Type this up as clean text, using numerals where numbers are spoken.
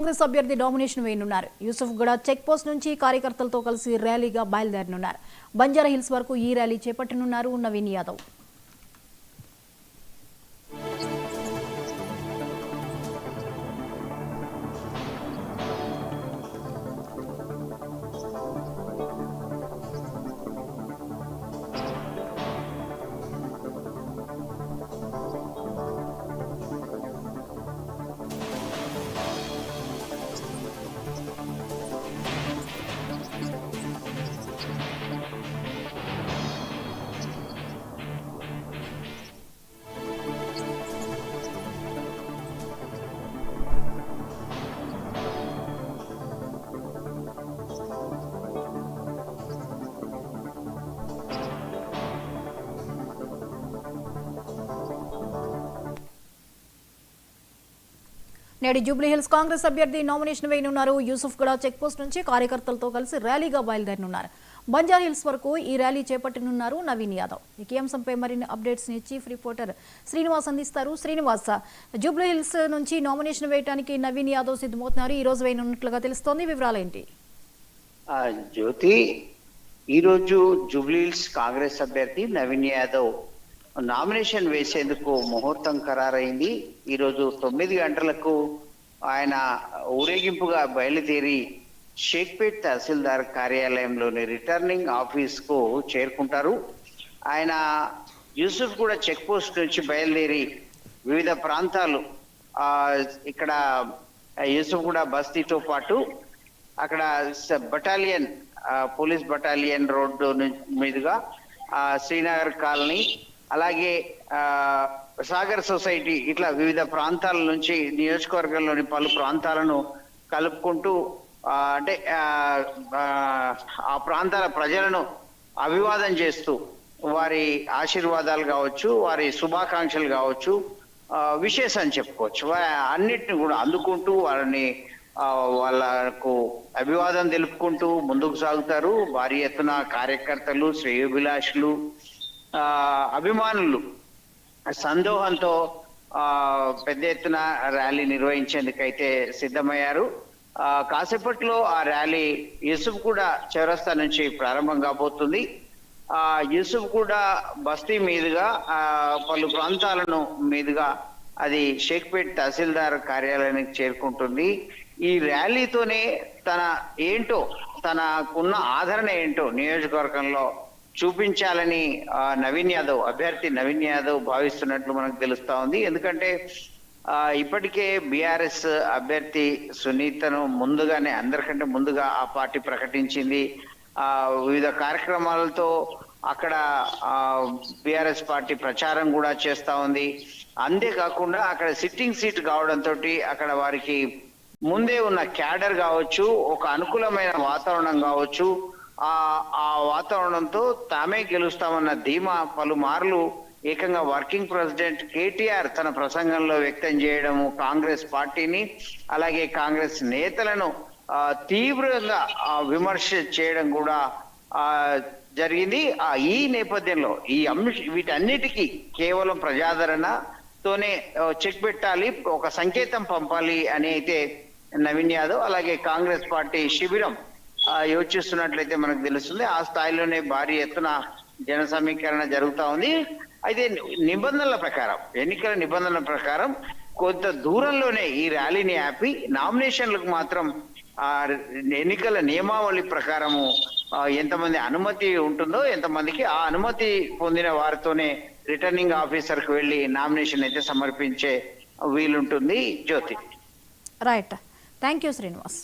కాంగ్రెస్ అభ్యర్థి డామినేషన్ వేయనున్నారు. యూసుఫ్ గూడ check post నుంచి కార్యకర్తలతో కలిసి ర్యాలీగా బయలుదేరనున్నారు. బంజారా హిల్స్ వరకు ఈ ర్యాలీ చేపట్టనున్నారు నవీన్ యాదవ్. నేడు జూబ్లీహిల్స్ కాంగ్రెస్ అభ్యర్థి నామినేషన్ వేయనున్నారు. యూసుఫ్ గూడ చెక్ పోస్ట్ నుంచి కార్యకర్తలతో కలిసి ర్యాలీగా బయలుదేరనున్నారు. బంజారా హిల్స్ వరకు ఈ ర్యాలీ చేపట్టనున్నారు నవీన్ యాదవ్. ఈ అంశంపై మరిన్ని అప్డేట్స్ ని చీఫ్ రిపోర్టర్ శ్రీనివాస్ అందిస్తారు. శ్రీనివాస్, జూబ్లీహిల్స్ నుంచి నామినేషన్ వేయడానికి నవీన్ యాదవ్ సిద్ధమవుతున్నారు. ఈ రోజు వేయనున్నట్లుగా తెలుస్తోంది, వివరాలు ఏంటి? జ్యోతి, ఈరోజు జూబ్లీహిల్స్ కాంగ్రెస్ అభ్యర్థి నవీన్ యాదవ్ నామినేషన్ వేసేందుకు ముహూర్తం ఖరారైంది. ఈరోజు 9 గంటలకు ఆయన ఊరేగింపుగా బయలుదేరి షేక్పేట్ తహసీల్దార్ కార్యాలయంలోని రిటర్నింగ్ ఆఫీస్ కు చేరుకుంటారు. ఆయన యూసుఫ్ కూడా చెక్ పోస్ట్ నుంచి బయలుదేరి వివిధ ప్రాంతాలు ఇక్కడ యూసుఫ్ కూడా బస్తీతో పాటు అక్కడ బటాలియన్ పోలీస్ బటాలియన్ రోడ్డు మీదుగా శ్రీనగర్ కాలనీ, అలాగే సాగర్ సొసైటీ, ఇట్లా వివిధ ప్రాంతాల నుంచి నియోజకవర్గంలోని పలు ప్రాంతాలను కలుపుకుంటూ అంటే ఆ ప్రాంతాల ప్రజలను అభివాదం చేస్తూ వారి ఆశీర్వాదాలు కావచ్చు, వారి శుభాకాంక్షలు కావచ్చు, విశేష అని చెప్పుకోవచ్చు, అన్నిటిని కూడా అందుకుంటూ వాళ్ళకు అభివాదం తెలుపుకుంటూ ముందుకు సాగుతారు. భారీ ఎత్తున కార్యకర్తలు, శ్రేయోభిలాషులు, అభిమానులు సందోహంతో పెద్ద ఎత్తున ర్యాలీ నిర్వహించేందుకైతే సిద్ధమయ్యారు. కాసేపట్లో ఆ ర్యాలీ యూసుఫ్ కూడా చౌరస్తా నుంచి ప్రారంభం కాబోతుంది. యూసుఫ్ కూడా బస్తీ మీదుగా పలు ప్రాంతాలను మీదుగా అది షేక్పేట్ తహసీల్దార్ కార్యాలయానికి చేరుకుంటుంది. ఈ ర్యాలీతోనే తనకున్న ఆదరణ ఏంటో నియోజకవర్గంలో చూపించాలని అభ్యర్థి నవీన్ యాదవ్ భావిస్తున్నట్లు మనకు తెలుస్తా ఉంది. ఎందుకంటే ఇప్పటికే బీఆర్ఎస్ అభ్యర్థి సునీతను అందరికంటే ముందుగా ఆ పార్టీ ప్రకటించింది. వివిధ కార్యక్రమాలతో అక్కడ బీఆర్ఎస్ పార్టీ ప్రచారం కూడా చేస్తా ఉంది. అంతేకాకుండా అక్కడ సిట్టింగ్ సీట్ కావడంతో అక్కడ వారికి ముందే ఉన్న క్యాడర్ కావచ్చు, ఒక అనుకూలమైన వాతావరణం కావచ్చు, ఆ వాతావరణంతో తామే గెలుస్తామన్న ధీమా పలుమార్లు ఏకంగా వర్కింగ్ ప్రెసిడెంట్ కేటీఆర్ తన ప్రసంగంలో వ్యక్తం చేయడము, కాంగ్రెస్ పార్టీని అలాగే కాంగ్రెస్ నేతలను తీవ్రంగా విమర్శ చేయడం కూడా జరిగింది. ఈ నేపథ్యంలో వీటన్నిటికీ కేవలం ప్రజాదరణతోనే చెక్ పెట్టాలి, ఒక సంకేతం పంపాలి అని అయితే నవీన్ యాదవ్ అలాగే కాంగ్రెస్ పార్టీ శిబిరం యోచిస్తున్నట్లయితే మనకు తెలుస్తుంది. ఆ స్థాయిలోనే భారీ ఎత్తున జన సమీకరణ జరుగుతా ఉంది. అయితే ఎన్నికల నిబంధనల ప్రకారం కొంత దూరంలోనే ఈ ర్యాలీని ఆపి నామినేషన్లకు మాత్రం ఎన్నికల నియమావళి ప్రకారము ఎంతమంది అనుమతి ఉంటుందో ఎంతమందికి ఆ అనుమతి పొందిన వారితోనే రిటర్నింగ్ ఆఫీసర్కు వెళ్ళి నామినేషన్ అయితే సమర్పించే వీలుంటుంది. జ్యోతి, రైట్, థ్యాంక్ యూ శ్రీనివాస్.